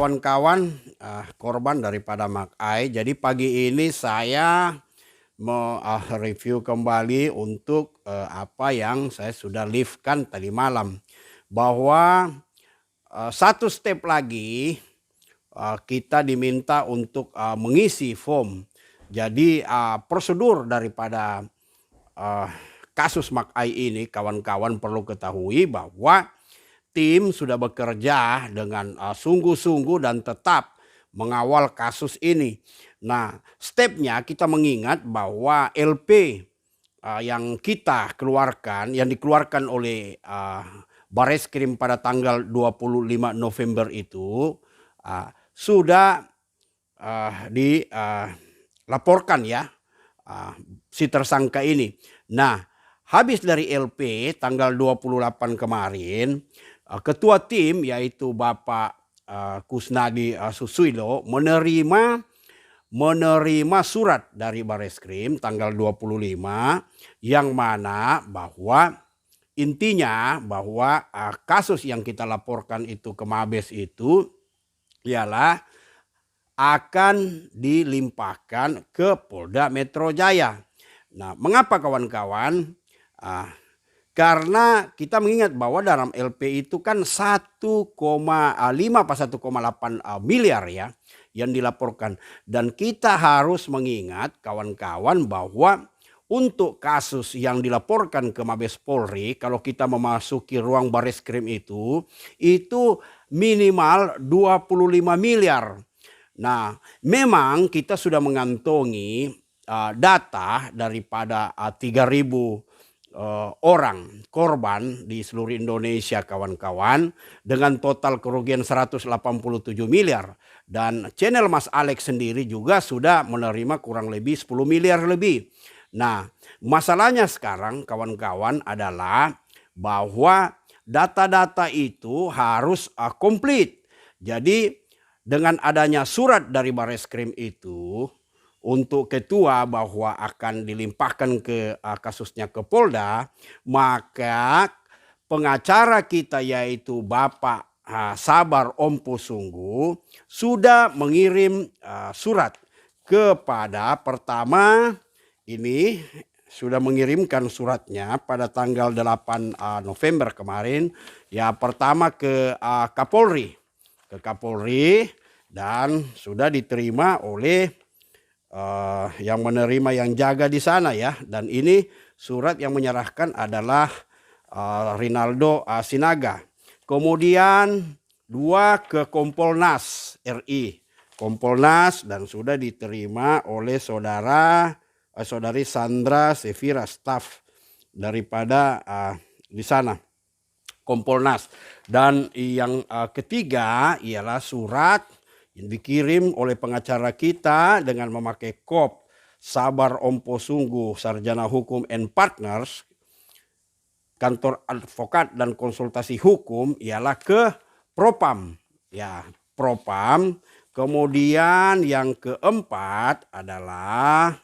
kawan-kawan, korban daripada Mak Ai. Jadi pagi ini saya mau review kembali untuk apa yang saya sudah live-kan tadi malam. Bahwa satu step lagi kita diminta untuk mengisi form. Jadi prosedur daripada kasus Mak Ai ini, kawan-kawan perlu ketahui bahwa tim sudah bekerja dengan sungguh-sungguh dan tetap mengawal kasus ini. Nah, stepnya kita mengingat bahwa LP yang kita keluarkan, yang dikeluarkan oleh Bareskrim pada tanggal 25 November itu sudah dilaporkan ya si tersangka ini. Nah, habis dari LP tanggal 28 kemarin, ketua tim yaitu Bapak Kusnadi Susilo menerima surat dari Bareskrim tanggal 25 yang mana bahwa intinya bahwa kasus yang kita laporkan itu ke Mabes itu ialah akan dilimpahkan ke Polda Metro Jaya. Nah, mengapa kawan-kawan? Karena kita mengingat bahwa dalam LP itu kan 1,5 pas 1,8 miliar ya yang dilaporkan. Dan kita harus mengingat kawan-kawan bahwa untuk kasus yang dilaporkan ke Mabes Polri, kalau kita memasuki ruang Bareskrim itu minimal 25 miliar. Nah, memang kita sudah mengantongi data daripada 3.000 orang korban di seluruh Indonesia kawan-kawan dengan total kerugian 187 miliar. Dan channel Mas Alex sendiri juga sudah menerima kurang lebih 10 miliar lebih. Nah, masalahnya sekarang kawan-kawan adalah bahwa data-data itu harus komplit. Jadi dengan adanya surat dari Bareskrim itu untuk ketua bahwa akan dilimpahkan ke kasusnya ke Polda, maka pengacara kita yaitu Bapak Sabar Ompo Sungguh sudah mengirim surat kepada pertama ini sudah mengirimkan suratnya pada tanggal 8 November kemarin ya, pertama ke Kapolri dan sudah diterima oleh yang menerima yang jaga di sana ya. Dan ini surat yang menyerahkan adalah Rinaldo Sinaga. Kemudian 2 ke Kompolnas RI. Kompolnas dan sudah diterima oleh saudari Sandra Sevira, staf daripada di sana Kompolnas. Dan yang ketiga ialah surat yang dikirim oleh pengacara kita dengan memakai kop Sabar Ompo Sungguh, Sarjana Hukum and Partners, Kantor Advokat dan Konsultasi Hukum, ialah ke Propam. Ya, Propam. Kemudian yang keempat adalah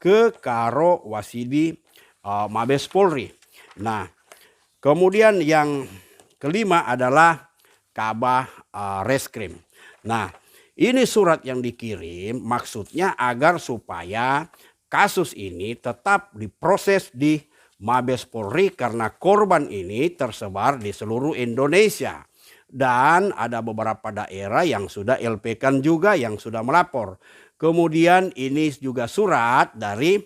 ke Karo Wasidi Mabes Polri. Nah, kemudian yang kelima adalah Kabah Reskrim. Nah, ini surat yang dikirim maksudnya agar supaya kasus ini tetap diproses di Mabes Polri karena korban ini tersebar di seluruh Indonesia. Dan ada beberapa daerah yang sudah LP-kan juga yang sudah melapor. Kemudian ini juga surat dari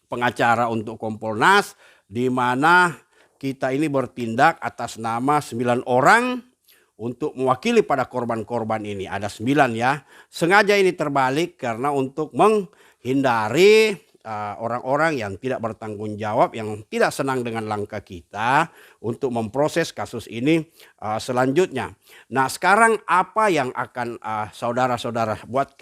pengacara untuk Kompolnas di mana kita ini bertindak atas nama 9 orang untuk mewakili pada korban-korban ini. Ada 9 ya. Sengaja ini terbalik karena untuk menghindari orang-orang yang tidak bertanggung jawab, yang tidak senang dengan langkah kita untuk memproses kasus ini selanjutnya. Nah, sekarang apa yang akan saudara-saudara buat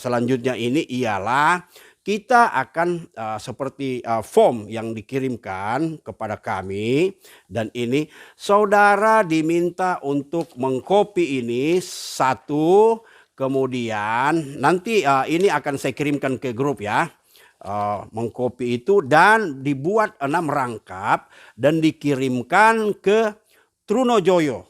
selanjutnya ini ialah kita akan seperti form yang dikirimkan kepada kami, dan ini saudara diminta untuk mengcopy ini satu, kemudian nanti ini akan saya kirimkan ke grup ya, mengcopy itu dan dibuat 6 rangkap dan dikirimkan ke Trunojoyo.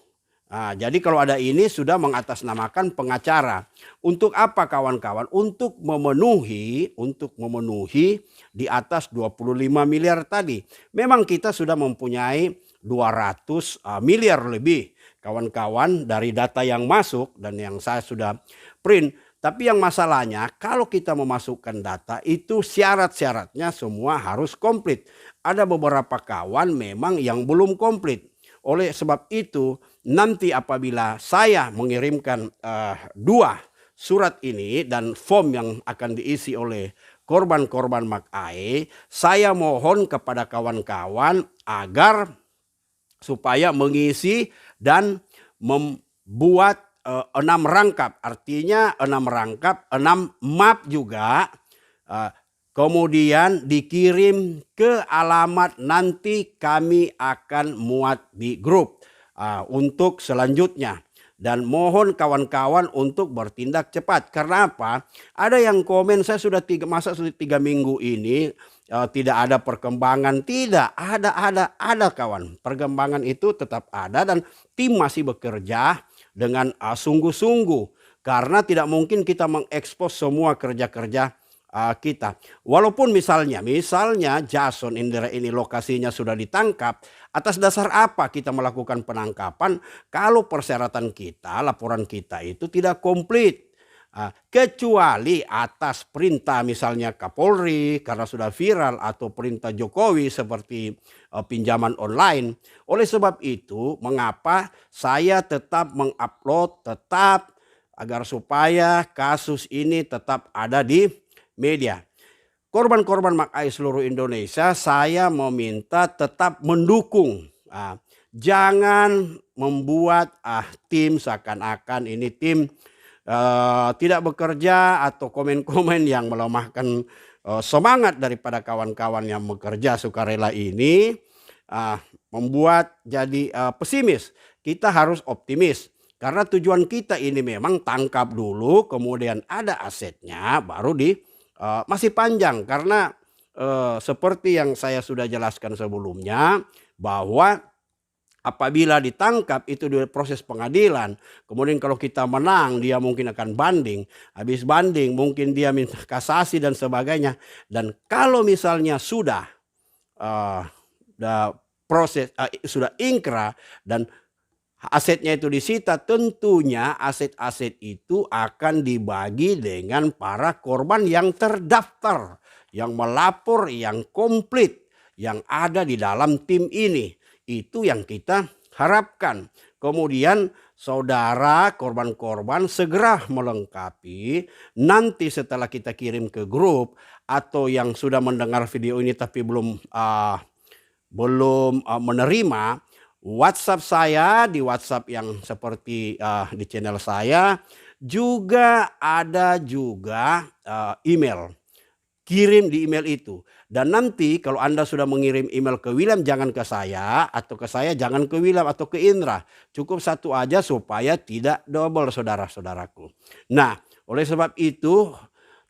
Nah, jadi kalau ada ini sudah mengatasnamakan pengacara. Untuk apa kawan-kawan? Untuk memenuhi di atas 25 miliar tadi. Memang kita sudah mempunyai 200 miliar lebih kawan-kawan dari data yang masuk dan yang saya sudah print. Tapi yang masalahnya kalau kita memasukkan data itu syarat-syaratnya semua harus komplit. Ada beberapa kawan memang yang belum komplit. Oleh sebab itu nanti apabila saya mengirimkan 2 surat ini dan form yang akan diisi oleh korban-korban Makai, saya mohon kepada kawan-kawan agar supaya mengisi dan membuat 6 rangkap. Artinya 6 rangkap, 6 map juga. Kemudian dikirim ke alamat nanti kami akan muat di grup untuk selanjutnya. Dan mohon kawan-kawan untuk bertindak cepat. Karena apa? Ada yang komen saya sudah 3 minggu ini tidak ada perkembangan. Tidak, ada kawan. Perkembangan itu tetap ada dan tim masih bekerja dengan sungguh-sungguh. Karena tidak mungkin kita mengekspos semua kerja-kerja kita. Walaupun misalnya Jason Indra ini lokasinya sudah ditangkap, atas dasar apa kita melakukan penangkapan kalau persyaratan kita, laporan kita itu tidak komplit. Kecuali atas perintah misalnya Kapolri karena sudah viral atau perintah Jokowi seperti pinjaman online. Oleh sebab itu mengapa saya tetap mengupload agar supaya kasus ini tetap ada di media. Korban-korban Makai seluruh Indonesia saya meminta tetap mendukung. Jangan membuat tim seakan-akan ini tim tidak bekerja atau komen-komen yang melemahkan semangat daripada kawan-kawan yang bekerja sukarela ini membuat jadi pesimis. Kita harus optimis. Karena tujuan kita ini memang tangkap dulu kemudian ada asetnya baru masih panjang karena seperti yang saya sudah jelaskan sebelumnya bahwa apabila ditangkap itu di proses pengadilan, kemudian kalau kita menang dia mungkin akan banding, habis banding mungkin dia minta kasasi dan sebagainya. Dan kalau misalnya sudah proses sudah ingkrah dan asetnya itu disita, tentunya aset-aset itu akan dibagi dengan para korban yang terdaftar, yang melapor, yang komplit, yang ada di dalam tim ini. Itu yang kita harapkan. Kemudian saudara korban-korban segera melengkapi. Nanti setelah kita kirim ke grup atau yang sudah mendengar video ini tapi belum menerima, WhatsApp saya di WhatsApp yang seperti di channel saya juga ada email. Kirim di email itu. Dan nanti kalau Anda sudah mengirim email ke William jangan ke saya atau ke saya jangan ke William atau ke Indra. Cukup satu aja supaya tidak double saudara-saudaraku. Nah, oleh sebab itu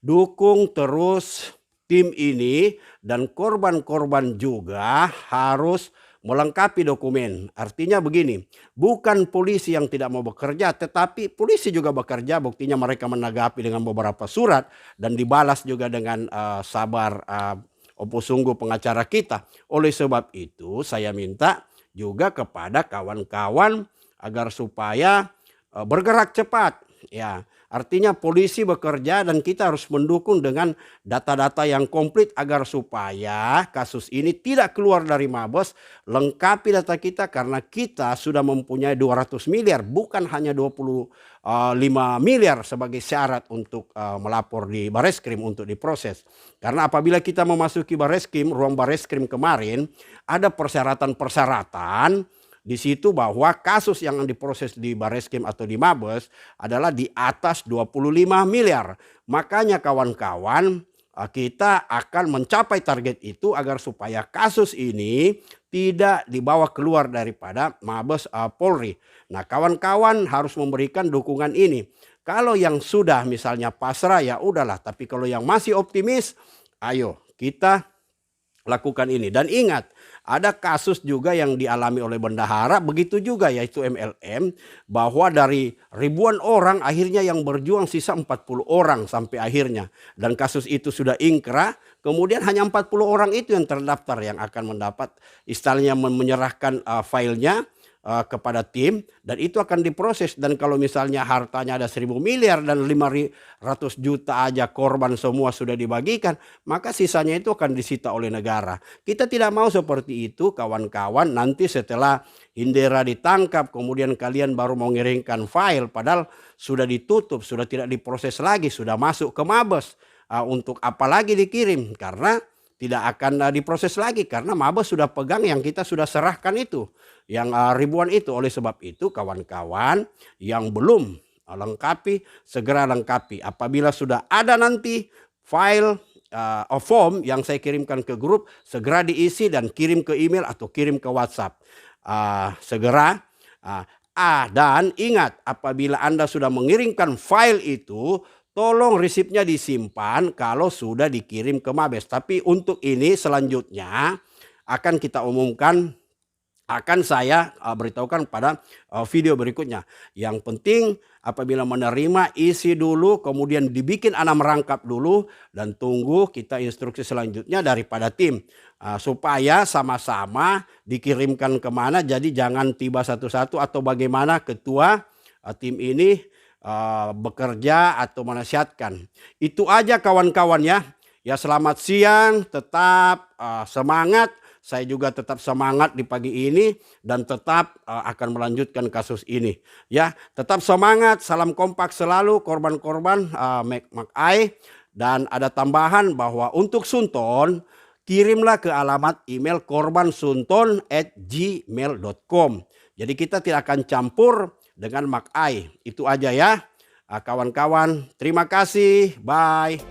dukung terus tim ini dan korban-korban juga harus melengkapi dokumen. Artinya begini, bukan polisi yang tidak mau bekerja, tetapi polisi juga bekerja. Buktinya mereka menanggapi dengan beberapa surat dan dibalas juga dengan sabar Opo Sungguh pengacara kita. Oleh sebab itu saya minta juga kepada kawan-kawan agar supaya bergerak cepat. Ya, artinya polisi bekerja dan kita harus mendukung dengan data-data yang komplit agar supaya kasus ini tidak keluar dari Mabes. Lengkapi data kita karena kita sudah mempunyai 200 miliar bukan hanya 25 miliar sebagai syarat untuk melapor di Bareskrim untuk diproses. Karena apabila kita memasuki Bareskrim, ruang Bareskrim kemarin ada persyaratan-persyaratan di situ bahwa kasus yang diproses di Bareskrim atau di Mabes adalah di atas 25 miliar. Makanya kawan-kawan kita akan mencapai target itu agar supaya kasus ini tidak dibawa keluar daripada Mabes Polri. Nah, kawan-kawan harus memberikan dukungan ini. Kalau yang sudah misalnya pasrah ya udahlah, tapi kalau yang masih optimis, ayo kita lakukan ini. Dan ingat, ada kasus juga yang dialami oleh bendahara, begitu juga yaitu MLM, bahwa dari ribuan orang akhirnya yang berjuang sisa 40 orang sampai akhirnya. Dan kasus itu sudah ingkrah, kemudian hanya 40 orang itu yang terdaftar yang akan mendapat istilahnya menyerahkan filenya kepada tim, dan itu akan diproses. Dan kalau misalnya hartanya ada 1.000 miliar dan 500 juta aja korban semua sudah dibagikan, maka sisanya itu akan disita oleh negara. Kita tidak mau seperti itu kawan-kawan, nanti setelah Indera ditangkap kemudian kalian baru mau ngirimkan file padahal sudah ditutup, sudah tidak diproses lagi, sudah masuk ke Mabes. Untuk apa lagi dikirim? Karena tidak akan diproses lagi karena Mabes sudah pegang yang kita sudah serahkan itu, yang ribuan itu. Oleh sebab itu kawan-kawan yang belum lengkapi, segera lengkapi. Apabila sudah ada nanti file form yang saya kirimkan ke grup, segera diisi dan kirim ke email atau kirim ke WhatsApp. Segera. Dan ingat, apabila Anda sudah mengirimkan file itu, tolong resipnya disimpan kalau sudah dikirim ke Mabes. Tapi untuk ini selanjutnya akan kita umumkan, akan saya beritahukan pada video berikutnya. Yang penting apabila menerima, isi dulu, kemudian dibikin 6 rangkap dulu, dan tunggu kita instruksi selanjutnya daripada tim. Supaya sama-sama dikirimkan kemana, jadi jangan tiba satu-satu atau bagaimana ketua tim ini bekerja atau menasihatkan. Itu aja kawan-kawan ya. Ya selamat siang, tetap semangat. Saya juga tetap semangat di pagi ini dan tetap akan melanjutkan kasus ini. Ya, tetap semangat, salam kompak selalu korban-korban McAI. Dan ada tambahan bahwa untuk Sunton, kirimlah ke alamat email korbansunton@gmail.com. Jadi kita tidak akan campur dengan McAI. Itu aja ya kawan-kawan. Terima kasih. Bye.